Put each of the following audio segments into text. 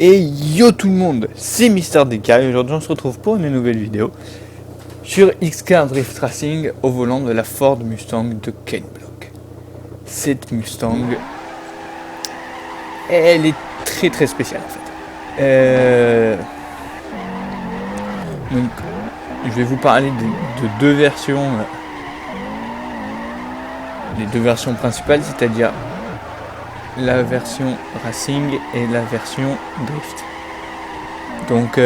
Et yo tout le monde, c'est Mister DK et aujourd'hui on se retrouve pour une nouvelle vidéo sur X-Car Drift Racing au volant de la Ford Mustang de Ken Block. Cette Mustang, elle est très spéciale en fait. Donc je vais vous parler de deux versions, les deux versions principales, c'est-à-dire la version Racing et la version Drift. Donc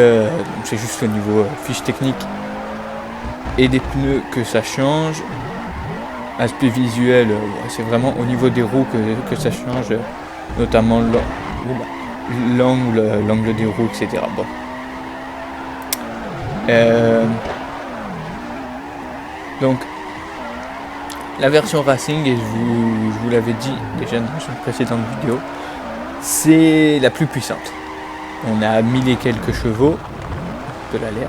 c'est juste au niveau fiche technique et des pneus que ça change. Aspect visuel, c'est vraiment au niveau des roues que ça change, notamment l'angle des roues, etc. Bon. Donc la version Racing, et je vous l'avais dit déjà dans une précédente vidéo, c'est la plus puissante. On a 1000 et quelques chevaux de l'air,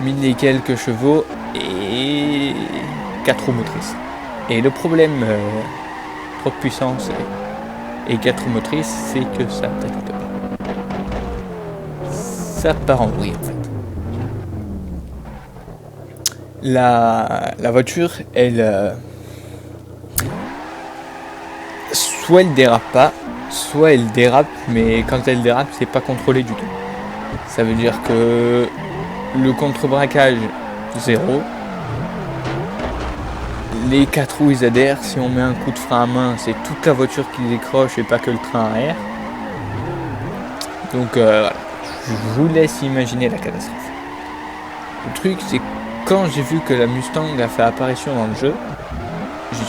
1000 et quelques chevaux et 4 roues motrices. Et le problème, trop de puissance et 4 roues motrices, c'est que ça drift pas. Ça part en vrille en fait. La voiture, elle, soit elle dérape pas, soit elle dérape, mais quand elle dérape, c'est pas contrôlé du tout. Ça veut dire que le contre-braquage, 0. Les 4 roues, ils adhèrent. Si on met un coup de frein à main, c'est toute la voiture qui décroche et pas que le train arrière. Donc voilà, je vous laisse imaginer la catastrophe. Le truc, c'est que quand j'ai vu que la Mustang a fait apparition dans le jeu,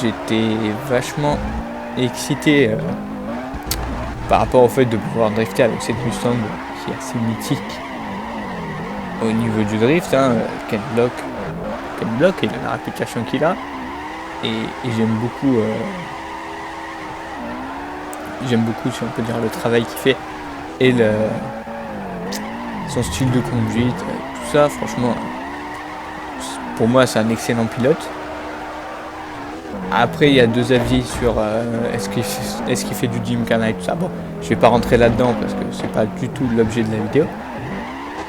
j'étais vachement excité par rapport au fait de pouvoir drifter avec cette Mustang qui est assez mythique au niveau du drift. Ken Block, il a la réputation qu'il a, et j'aime beaucoup, si on peut dire, le travail qu'il fait et son style de conduite, tout ça. Franchement, pour moi, c'est un excellent pilote. Après, il y a deux avis sur est-ce qu'il fait du gymkhana et tout ça. Bon, je vais pas rentrer là-dedans parce que c'est pas du tout l'objet de la vidéo.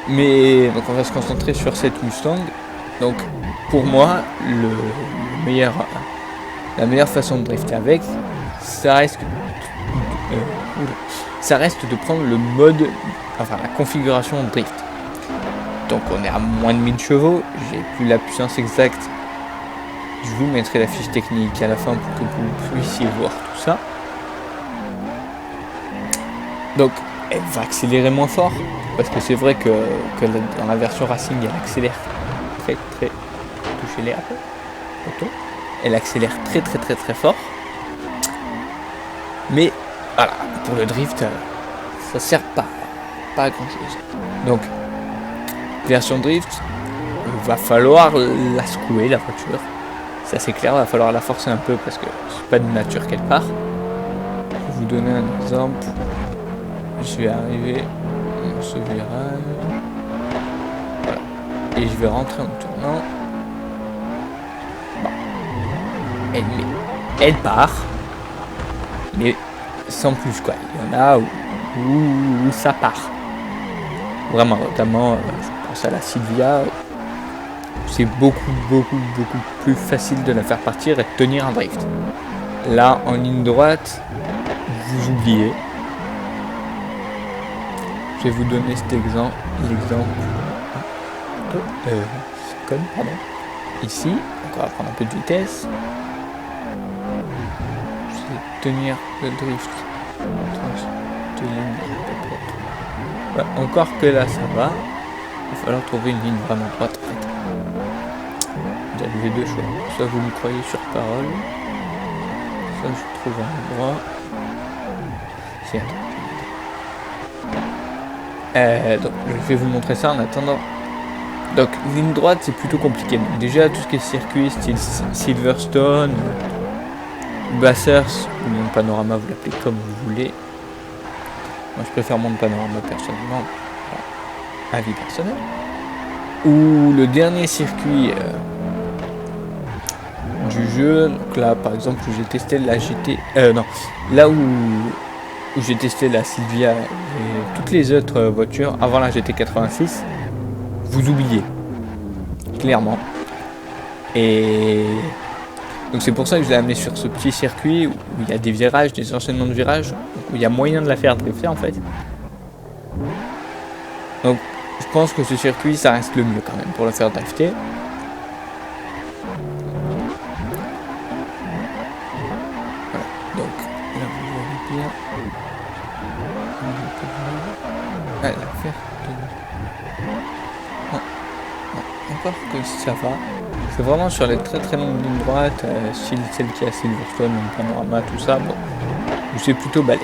Mais donc on va se concentrer sur cette Mustang. Donc pour moi, la meilleure façon de drifter avec, ça reste de prendre le mode, enfin la configuration drift. Donc on est à moins de 1000 chevaux, j'ai plus la puissance exacte. Je vous mettrai la fiche technique à la fin pour que vous puissiez voir tout ça. Donc elle va accélérer moins fort, parce que c'est vrai que dans la version Racing, elle accélère très touchez les auto. Elle accélère très fort. Mais voilà, pour le drift, ça sert pas à grand chose. Donc version drift, il va falloir la secouer la voiture. Ça c'est clair, il va falloir la forcer un peu parce que c'est pas de nature qu'elle part. Je vais vous donner un exemple. Je vais arriver dans ce virage. Voilà. Et je vais rentrer en tournant. Bon. Elle part. Mais sans plus quoi. Il y en a où ça part. Vraiment, notamment, je pense à la Silvia. C'est beaucoup plus facile de la faire partir et de tenir un drift. Là, en ligne droite, vous oubliez. Je vais vous donner cet l'exemple. Pardon. Ici, on va prendre un peu de vitesse. Je vais tenir le drift. Ouais, encore que là, ça va. Il va falloir trouver une ligne vraiment droite. Vous avez deux choix. Soit vous me croyez sur parole, soit je trouve un endroit. Donc je vais vous montrer ça en attendant. Donc ligne droite, c'est plutôt compliqué. Donc, déjà tout ce qui est circuit style Silverstone, Bathurst ou mon panorama, vous l'appelez comme vous voulez. Moi je préfère mon panorama personnellement, avis personnel. Ou le dernier circuit du jeu, donc là par exemple où j'ai testé la GT, là où où j'ai testé la Silvia et toutes les autres voitures avant la GT86, vous oubliez, clairement. Et donc c'est pour ça que je l'ai amené sur ce petit circuit où il y a des virages, des enchaînements de virages, où il y a moyen de la faire drifter en fait. Donc je pense que ce circuit ça reste le mieux quand même pour le faire drifter. Voilà, donc là vous voyez bien. Ah, la faire. Encore que ça va. C'est vraiment sur les très très longues lignes droites, style celle qui a Silverstone, le panorama, tout ça, bon, c'est plutôt balèze.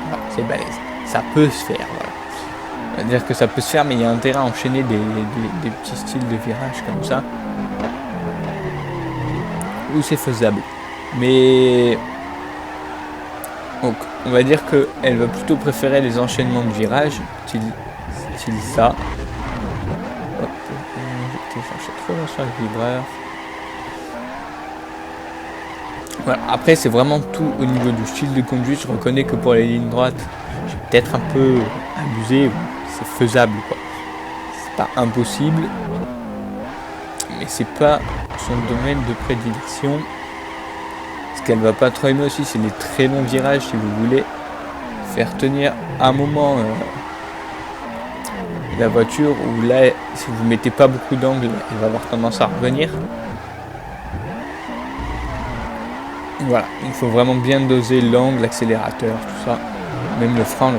Voilà, c'est balèze. Ça peut se faire, voilà. C'est-à-dire que ça peut se faire, mais il y a intérêt à enchaîner des petits styles de virages comme ça, où c'est faisable. Mais donc, on va dire qu'elle va plutôt préférer les enchaînements de virages, style ça. Hop, j'ai cherché trop loin sur le vibreur. Voilà. Après, c'est vraiment tout au niveau du style de conduite. Je reconnais que pour les lignes droites, j'ai peut-être un peu abusé. C'est faisable, quoi. C'est pas impossible, mais c'est pas son domaine de prédilection. Ce qu'elle va pas trop aimer aussi, c'est les très longs virages. Si vous voulez faire tenir un moment la voiture, où là, si vous mettez pas beaucoup d'angle, elle va avoir tendance à revenir. Voilà, il faut vraiment bien doser l'angle, l'accélérateur, tout ça. Même le frein 1.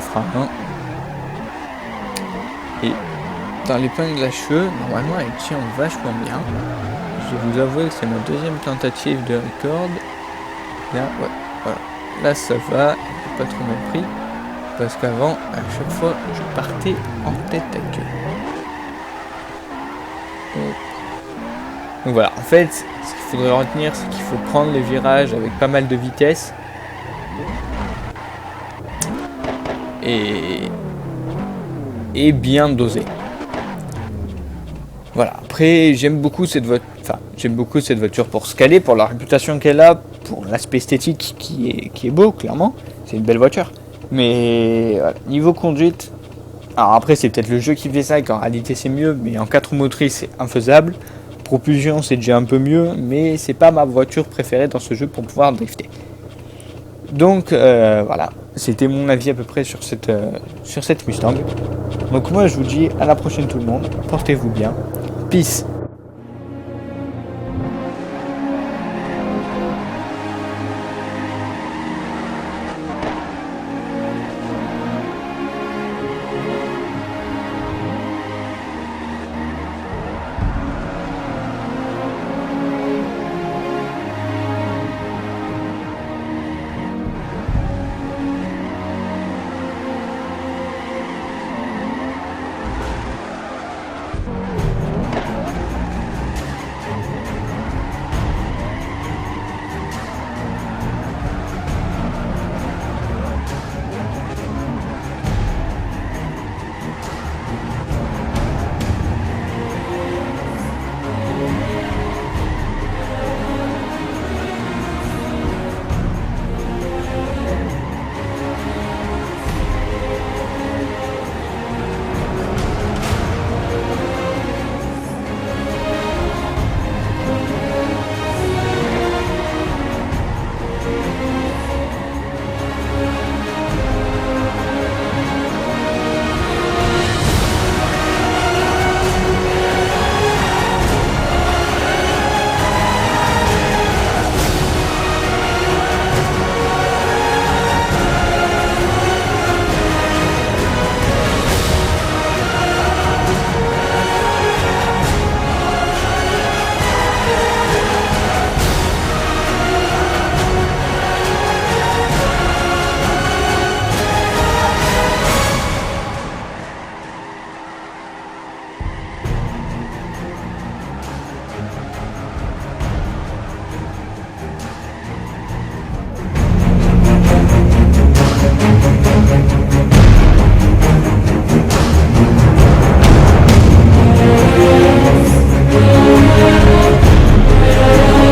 Et dans l'épingle à cheveux, normalement elle tient vachement bien. Je vais vous avouer que c'est ma deuxième tentative de record. Là, ouais, voilà. Là ça va, j'ai pas trop mal pris. Parce qu'avant, à chaque fois, je partais en tête à queue. Donc voilà, en fait, ce qu'il faudrait retenir, c'est qu'il faut prendre les virages avec pas mal de vitesse. Et bien doser. Voilà, après j'aime beaucoup cette voiture pour ce qu'elle est, pour la réputation qu'elle a, pour l'aspect esthétique qui est beau, clairement. C'est une belle voiture. Mais voilà, niveau conduite, alors après c'est peut-être le jeu qui fait ça et qu'en réalité c'est mieux, mais en 4 roues motrices c'est infaisable. Propulsion c'est déjà un peu mieux, mais c'est pas ma voiture préférée dans ce jeu pour pouvoir drifter. Donc voilà, c'était mon avis à peu près sur cette Mustang. Donc moi je vous dis à la prochaine tout le monde, portez-vous bien, peace.